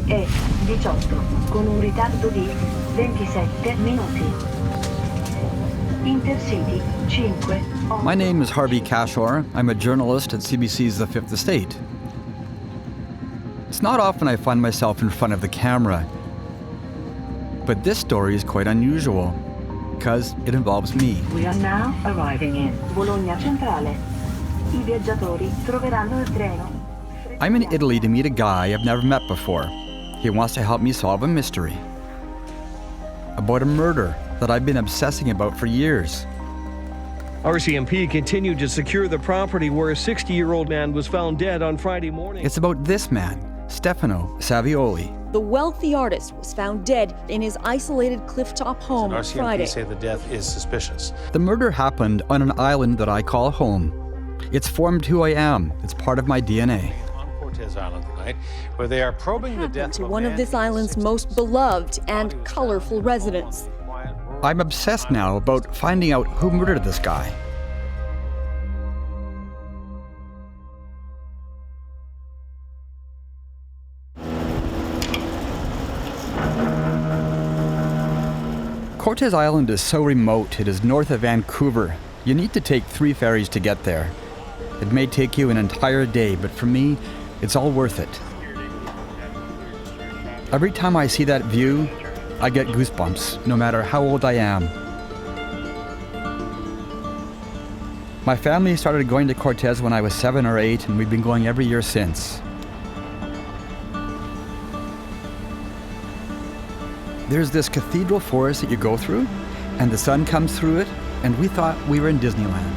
e 18, con un ritardo di 27 minuti. Intercity 5. My name is Harvey Cashore. I'm a journalist at CBC's The Fifth Estate. It's not often I find myself in front of the camera, but this story is quite unusual because it involves me. We are now arriving in Bologna Centrale. I viaggiatori troveranno il treno. I'm in Italy to meet a guy I've never met before. He wants to help me solve a mystery about a murder that I've been obsessing about for years. RCMP continued to secure the property where a 60-year-old man was found dead on Friday morning. It's about this man, Stefano Savioli. The wealthy artist was found dead in his isolated clifftop home on Friday. RCMP say the death is suspicious. The murder happened on an island that I call home. It's formed who I am. It's part of my DNA. On Cortes Island tonight, where they are probing the death To of one of this island's most beloved and colorful residents. I'm obsessed now about finding out who murdered this guy. Cortes Island is so remote. It is north of Vancouver. You need to take 3 ferries to get there. It may take you an entire day, but for me, it's all worth it. Every time I see that view, I get goosebumps, no matter how old I am. My family started going to Cortes when I was 7 or 8, and we've been going every year since. There's this cathedral forest that you go through, and the sun comes through it, and we thought we were in Disneyland.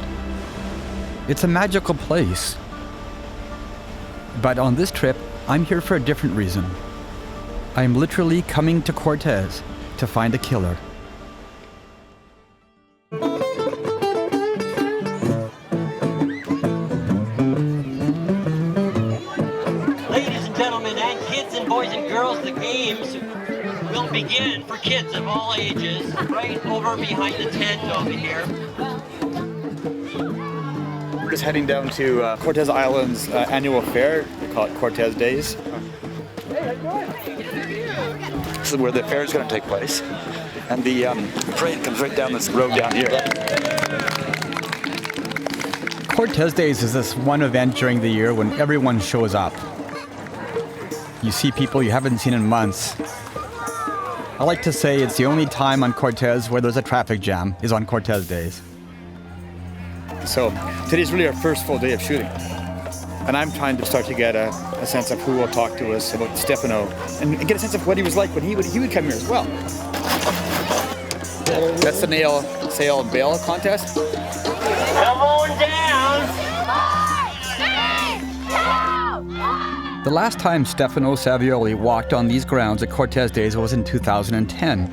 It's a magical place. But on this trip, I'm here for a different reason. I'm literally coming to Cortes to find a killer. Ladies and gentlemen, and kids and boys and girls, the games will begin for kids of all ages, right over behind the tent over here. We're just heading down to Cortes Island's annual fair. They call it Cortes Days. This is where the fair is going to take place. And the parade comes right down this road down here. Cortes Days is this one event during the year when everyone shows up. You see people you haven't seen in months. I like to say it's the only time on Cortes where there's a traffic jam is on Cortes Days. So today's really our first full day of shooting. And I'm trying to start to get a sense of who will talk to us about Stefano and get a sense of what he was like when he would come here as well. That's the nail, sail, and bail contest. Come on down! The last time Stefano Savioli walked on these grounds at Cortes Days was in 2010.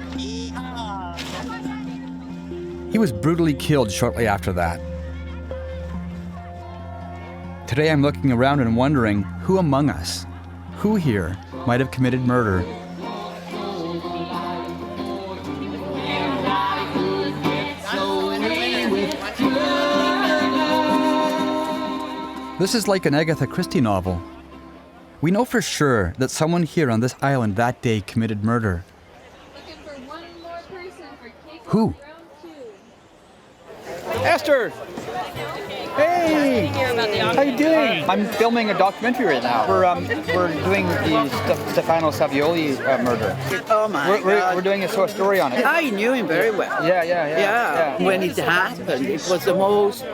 He was brutally killed shortly after that. Today I'm looking around and wondering who among us, who here, might have committed murder. This is like an Agatha Christie novel. We know for sure that someone here on this island that day committed murder. Looking for one more person for cake Who? round 2. Esther! Hey! How you doing? I'm filming a documentary right now. We're doing the Stefano Savioli murder. Oh my God. We're doing a short story on it. I knew him very well. Yeah. When it happened, it was the most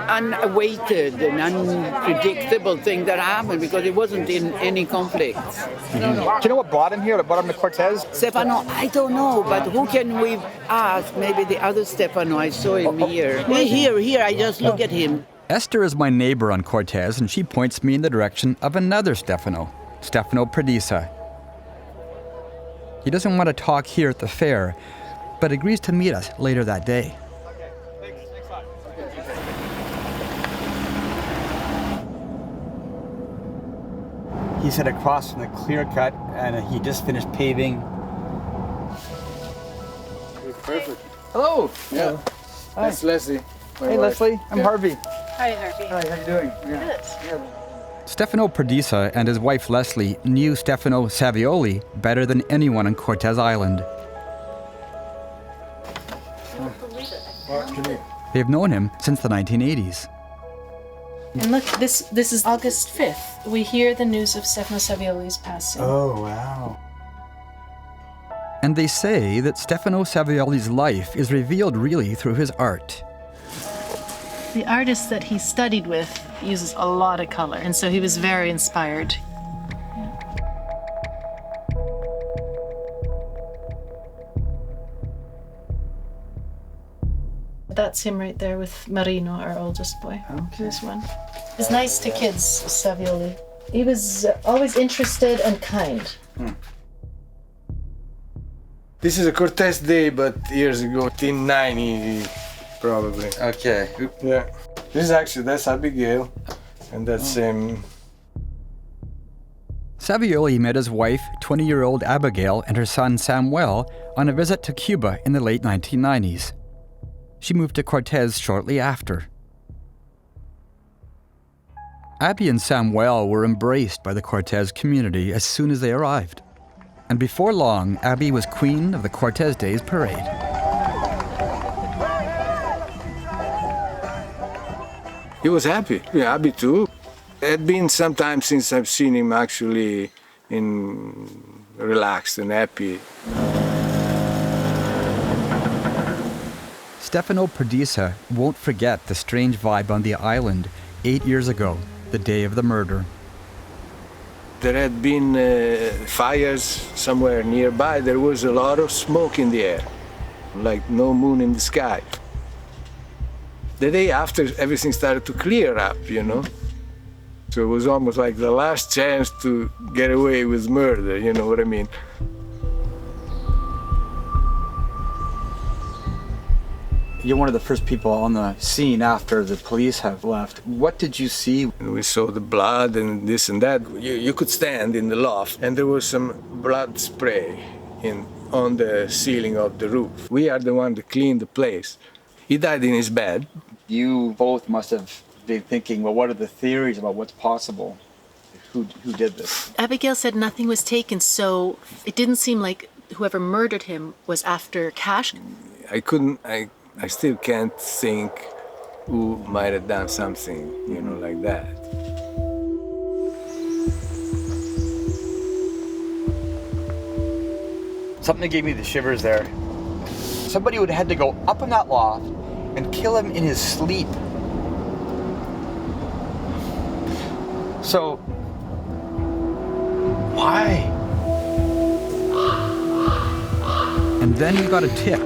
unawaited and unpredictable thing that happened because it wasn't in any conflict. Mm-hmm. Do you know what brought him here? What brought him to Cortes? Stefano, I don't know, but who can we ask? Maybe the other Stefano. I saw him here. Here. I just look at him. Esther is my neighbor on Cortes, and she points me in the direction of another Stefano Perdisa. He doesn't want to talk here at the fair, but agrees to meet us later that day. He said across from the clear cut, and he just finished paving. Perfect. Hello. Yeah. That's Leslie. Hey, Leslie. I'm Harvey. Hi, Harvey. Hi, how you doing? Good. Stefano Perdisa and his wife Leslie knew Stefano Savioli better than anyone on Cortes Island. They've known him since the 1980s. And look, this is August 5th. We hear the news of Stefano Savioli's passing. Oh, wow. And they say that Stefano Savioli's life is revealed really through his art. The artist that he studied with uses a lot of color, and so he was very inspired. That's him right there with Marino, our oldest boy. Okay. This one. He's nice to kids, Savioli. He was always interested and kind. This is a Cortes Day, but years ago, in 90, probably. Okay. Yeah. This is actually, that's Abigail, and that's him. Savioli met his wife, 20-year-old Abigail, and her son Samuel on a visit to Cuba in the late 1990s. She moved to Cortes shortly after. Abby and Samuel were embraced by the Cortes community as soon as they arrived. And before long, Abby was queen of the Cortes Days parade. He was happy. Yeah, Abby too. It had been some time since I've seen him actually relaxed and happy. Stefano Perdisa won't forget the strange vibe on the island 8 years ago, the day of the murder. There had been fires somewhere nearby. There was a lot of smoke in the air, like no moon in the sky. The day after, everything started to clear up, you know? So it was almost like the last chance to get away with murder, you know what I mean? You're one of the first people on the scene after the police have left. What did you see? We saw the blood and this and that. You could stand in the loft, and there was some blood spray on the ceiling of the roof. We are the one that cleaned the place. He died in his bed. You both must have been thinking, well, what are the theories about what's possible? Who did this? Abigail said nothing was taken, so it didn't seem like whoever murdered him was after cash. I still can't think who might have done something, you know, like that. Something gave me the shivers there. Somebody would have had to go up in that loft and kill him in his sleep. So, why? And then we got a tip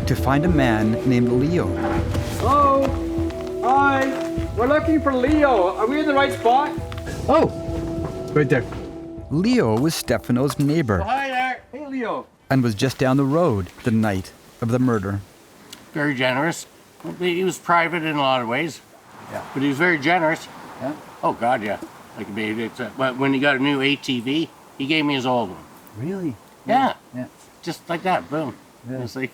to find a man named Leo. Hello? Hi, we're looking for Leo. Are we in the right spot? Oh, right there. Leo was Stefano's neighbor. Oh, hi there. Hey, Leo. And was just down the road the night of the murder. Very generous. He was private in a lot of ways. Yeah. But he was very generous. Yeah. Oh, God, yeah. Like, when he got a new ATV, he gave me his old one. Really? Yeah. Yeah. Just like that, boom. Yeah. It's like,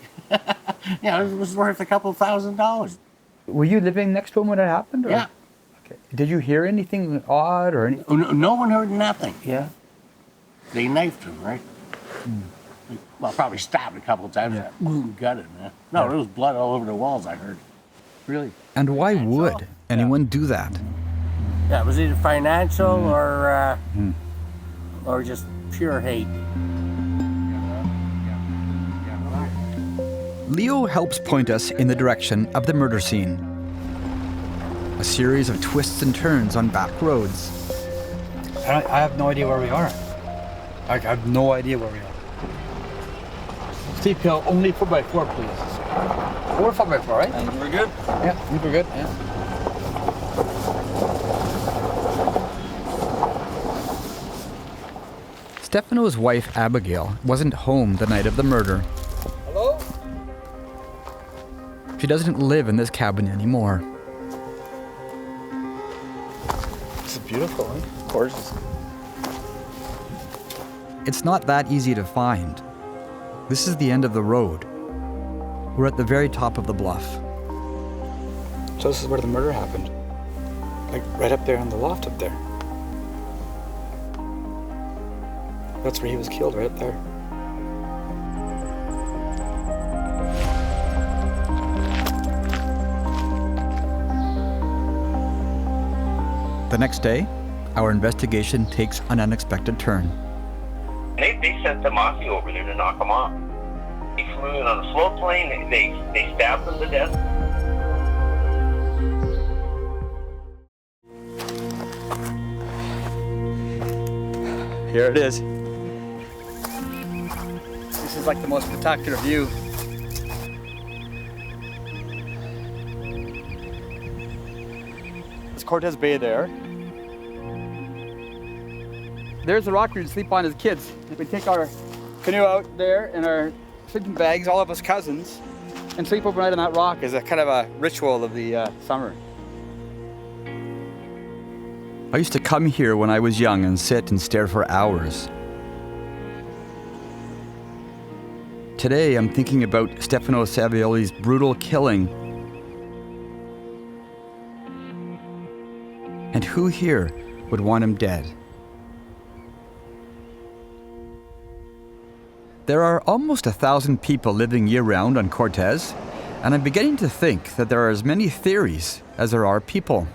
yeah, it was worth a couple $1,000s. Were you living next to him when it happened? Or? Yeah. Okay. Did you hear anything odd or anything? Oh, no one heard nothing. Yeah. They knifed him, right? Well, probably stabbed a couple times. Yeah. Gutted, man. No, there was blood all over the walls, I heard. Really? And why would anyone do that? Yeah, it was either financial or just pure hate. Leo helps point us in the direction of the murder scene. A series of twists and turns on back roads. I have no idea where we are. I have no idea where we are. Steep hill, only 4x4, please. 4x4, right? And we're good? Yeah, I think we're good, yeah. Stefano's wife, Abigail, wasn't home the night of the murder. Hello? She doesn't live in this cabin anymore. This is beautiful, huh? Gorgeous. It's not that easy to find. This is the end of the road. We're at the very top of the bluff. So this is where the murder happened. Like right up there in the loft up there. That's where he was killed, right there. The next day, our investigation takes an unexpected turn. They sent the mafia over there to knock him off. They flew in on a float plane. They stabbed him to death. Here it is. This is like the most spectacular view. There's Cortes Bay there. There's the rock we sleep on as kids. We take our canoe out there and our sleeping bags, all of us cousins, and sleep overnight on that rock as a kind of a ritual of the summer. I used to come here when I was young and sit and stare for hours. Today I'm thinking about Stefano Savioli's brutal killing. And who here would want him dead? There are almost 1,000 people living year-round on Cortes, and I'm beginning to think that there are as many theories as there are people.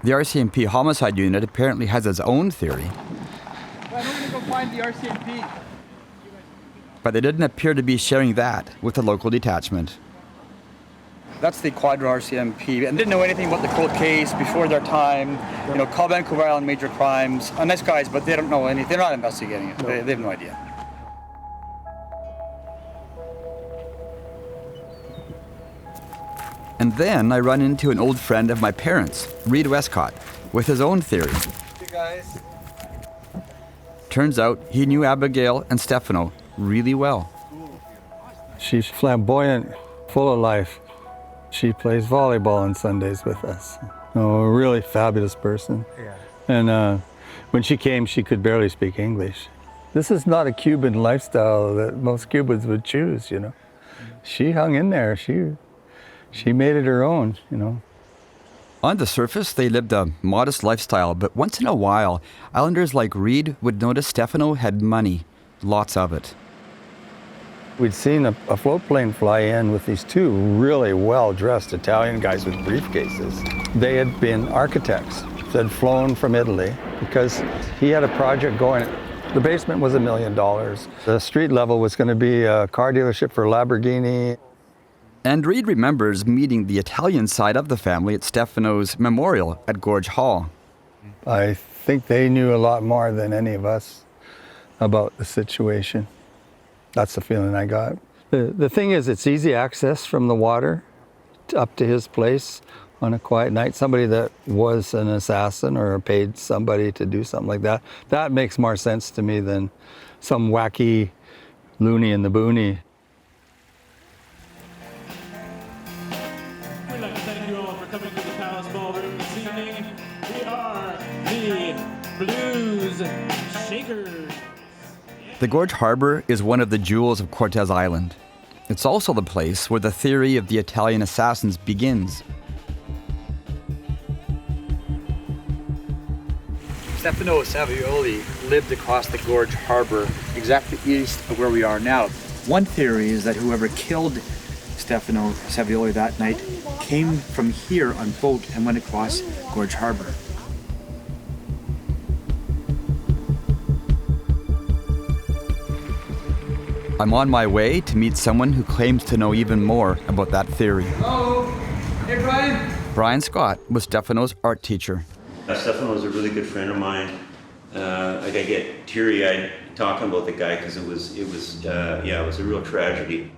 The RCMP homicide unit apparently has its own theory. Well, I'm going to go find the RCMP. But they didn't appear to be sharing that with the local detachment. That's the Quadra RCMP, and didn't know anything about the cold case before their time. You know, call Vancouver Island major crimes. Nice guys, but they don't know anything. They're not investigating it. They have no idea. And then I run into an old friend of my parents, Reed Westcott, with his own theory. Hey guys. Turns out he knew Abigail and Stefano really well. She's flamboyant, full of life. She plays volleyball on Sundays with us. Oh, a really fabulous person. Yeah. And when she came, she could barely speak English. This is not a Cuban lifestyle that most Cubans would choose, you know. She hung in there. She made it her own, you know. On the surface, they lived a modest lifestyle, but once in a while, Islanders like Reed would notice Stefano had money, lots of it. We'd seen a float plane fly in with these two really well-dressed Italian guys with briefcases. They had been architects that had flown from Italy because he had a project going. The basement was $1 million. The street level was going to be a car dealership for Lamborghini. And Reed remembers meeting the Italian side of the family at Stefano's memorial at Gorge Hall. I think they knew a lot more than any of us about the situation. That's the feeling I got. The thing is, it's easy access from the water up to his place on a quiet night. Somebody that was an assassin or paid somebody to do something like that, that makes more sense to me than some wacky loony in the boony. We'd like to thank you all for coming to the Palace Ballroom this evening. We are the Blues Shakers. The Gorge Harbor is one of the jewels of Cortes Island. It's also the place where the theory of the Italian assassins begins. Stefano Savioli lived across the Gorge Harbor, exactly east of where we are now. One theory is that whoever killed Stefano Savioli that night came from here on boat and went across Gorge Harbor. I'm on my way to meet someone who claims to know even more about that theory. Hello. Hey, Brian. Brian Scott was Stefano's art teacher. Stefano was a really good friend of mine. I get teary-eyed talking about the guy because it was a real tragedy.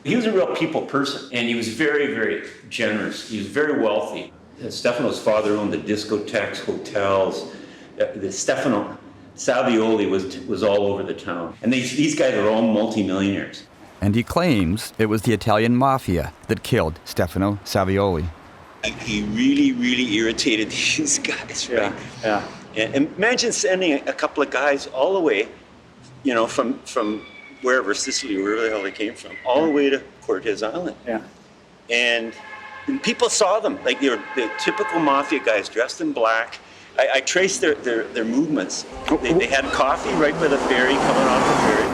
He was a real people person, and he was very, very generous. He was very wealthy. Stefano's father owned the discotheques, hotels. The Stefano Savioli was all over the town. And these guys are all multimillionaires. And he claims it was the Italian mafia that killed Stefano Savioli. He really, really irritated these guys, right? Yeah. And imagine sending a couple of guys all the way, you know, from wherever, Sicily, wherever the hell they came from, all the way to Cortes Island. Yeah. And people saw them, like they were the typical mafia guys dressed in black, I traced their movements. They had coffee right by the ferry, coming off the ferry.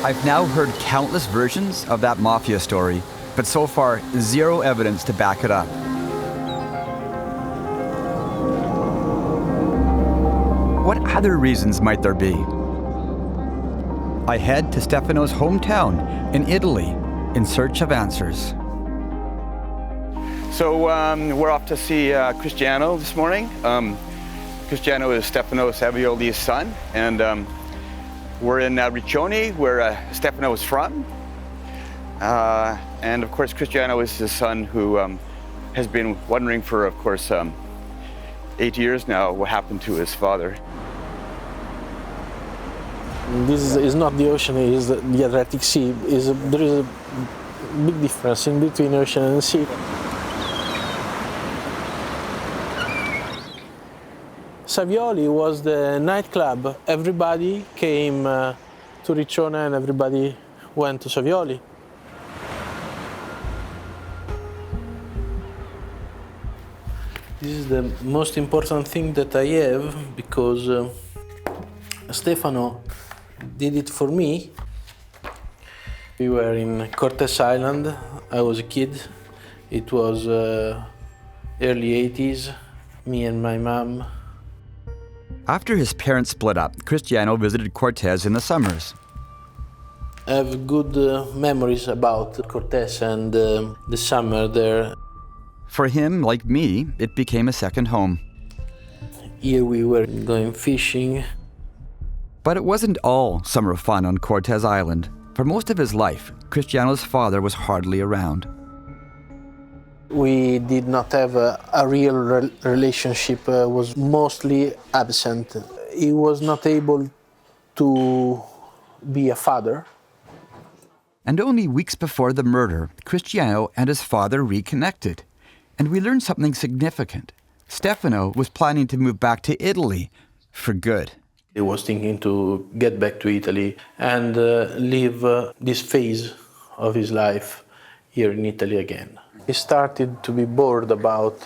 I've now heard countless versions of that mafia story, but so far, zero evidence to back it up. What other reasons might there be? I head to Stefano's hometown in Italy in search of answers. So we're off to see Cristiano this morning. Cristiano is Stefano Savioli's son, and we're in Riccione, where Stefano is from. And of course, Cristiano is his son who has been wondering for, of course, 8 years now what happened to his father. This is not the ocean, it is the Adriatic Sea. There is a big difference in between ocean and sea. Savioli was the nightclub. Everybody came to Riccione and everybody went to Savioli. This is the most important thing that I have because Stefano did it for me. We were in Cortes Island. I was a kid. It was early 80s, me and my mom. After his parents split up, Cristiano visited Cortes in the summers. I have good memories about Cortes and the summer there. For him, like me, it became a second home. Here we were going fishing. But it wasn't all summer fun on Cortes Island. For most of his life, Cristiano's father was hardly around. We did not have a real relationship, was mostly absent. He was not able to be a father. And only weeks before the murder, Cristiano and his father reconnected. And we learned something significant. Stefano was planning to move back to Italy for good. He was thinking to get back to Italy and live this phase of his life here in Italy again. He started to be bored about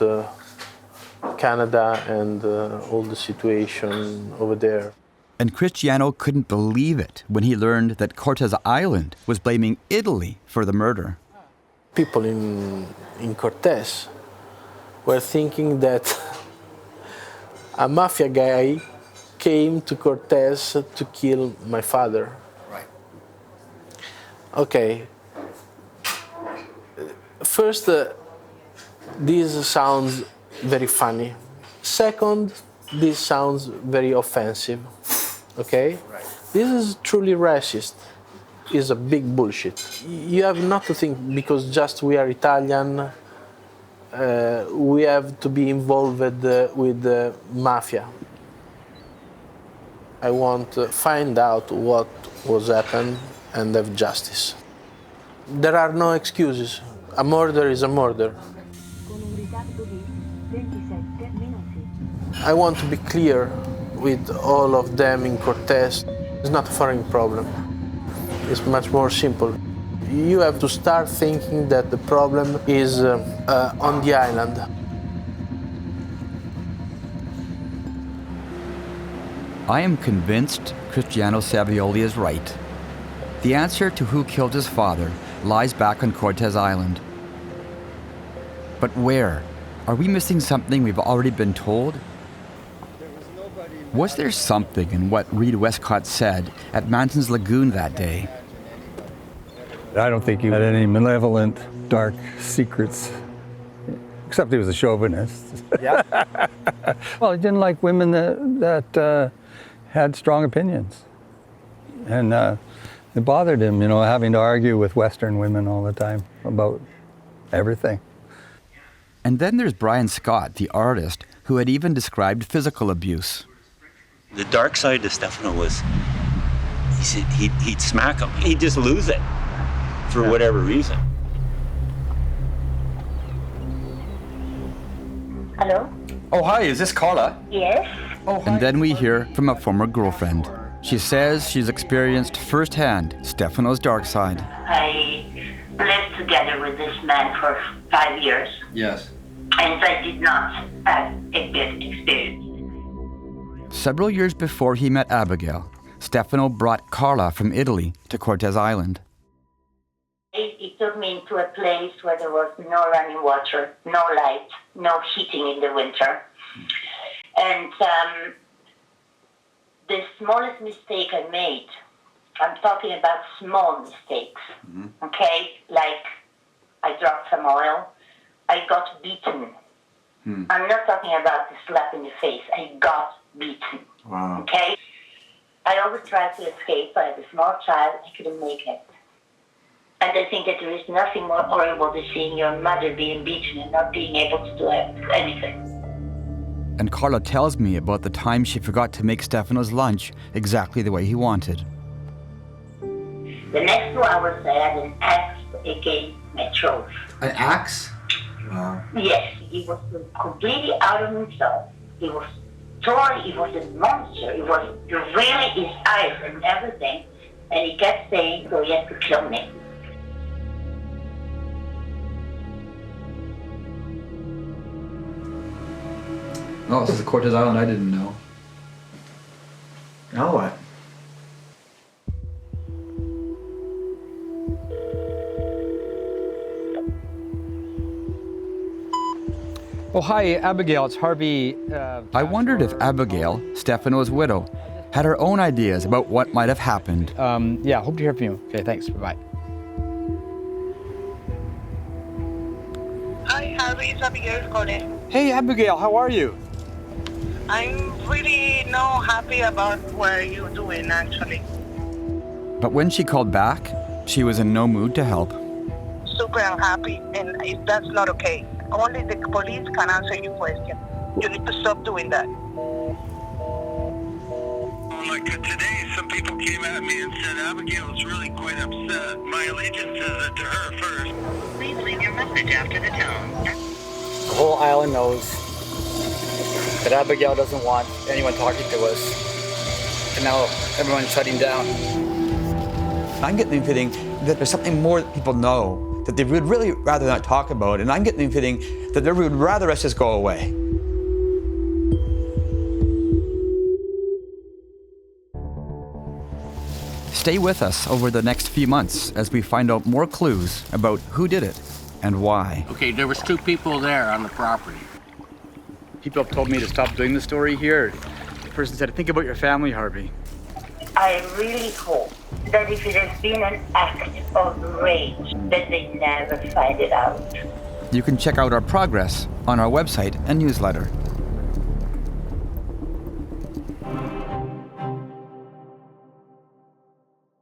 Canada and all the situation over there. And Cristiano couldn't believe it when he learned that Cortes Island was blaming Italy for the murder. People in Cortes were thinking that a mafia guy came to Cortes to kill my father. Right. Okay. First, this sounds very funny. Second, this sounds very offensive. Okay? Right. This is truly racist. It's a big bullshit. You have not to think because just we are Italian, we have to be involved with the mafia. I want to find out what was happened and have justice. There are no excuses. A murder is a murder. I want to be clear with all of them in Cortes. It's not a foreign problem. It's much more simple. You have to start thinking that the problem is on the island. I am convinced Cristiano Savioli is right. The answer to who killed his father lies back on Cortes Island. But where? Are we missing something we've already been told? Was there something in what Reed Westcott said at Manton's Lagoon that day? I don't think he had any malevolent, dark secrets, except he was a chauvinist. Yeah. Well, he didn't like women that had strong opinions. And it bothered him, having to argue with Western women all the time about everything. And then there's Brian Scott, the artist, who had even described physical abuse. The dark side to Stefano was he'd smack him. He'd just lose it for whatever reason. Hello? Oh, hi, is this Carla? Yes? And then we hear from a former girlfriend. She says she's experienced firsthand Stefano's dark side. I lived together with this man for 5 years. Yes. And I did not as a good experience. Several years before he met Abigail, Stefano brought Carla from Italy to Cortes Island. He took me into a place where there was no running water, no light, no heating in the winter. And the smallest mistake I made, I'm talking about small mistakes, okay? Like I dropped some oil, I got beaten. I'm not talking about the slap in the face, I got beaten, okay? I always tried to escape, but as a small child, I couldn't make it. And I think that there is nothing more horrible than seeing your mother being beaten and not being able to do anything. And Carla tells me about the time she forgot to make Stefano's lunch exactly the way he wanted. The next 2 hours, I had an axe against my throat. An axe? Wow. Yes, he was completely out of himself. He was torn, he was a monster. He was really his eyes and everything. And he kept saying, so he had to kill me. Oh, this is Cortes Island I didn't know. Now what? Oh, hi, Abigail. It's Harvey. I wondered if Abigail, Stefano's widow, had her own ideas about what might have happened. Yeah, hope to hear from you. Okay, thanks. Bye-bye. Hi, Harvey. It's Abigail calling. Hey, Abigail. How are you? I'm really not happy about what you're doing, actually. But when she called back, she was in no mood to help. Super unhappy, and that's not okay. Only the police can answer your question. You need to stop doing that. Like today, some people came at me and said Abigail is really quite upset. My allegiance is to her first. Please leave your message after the tone. The whole island knows that Abigail doesn't want anyone talking to us. And now everyone's shutting down. I'm getting the feeling that there's something more that people know that they would really rather not talk about, and I'm getting the feeling that they would rather us just go away. Stay with us over the next few months as we find out more clues about who did it and why. Okay, there was 2 people there on the property. People have told me to stop doing the story here. The person said, think about your family, Harvey. I really hope that if it has been an act of rage, that they never find it out. You can check out our progress on our website and newsletter.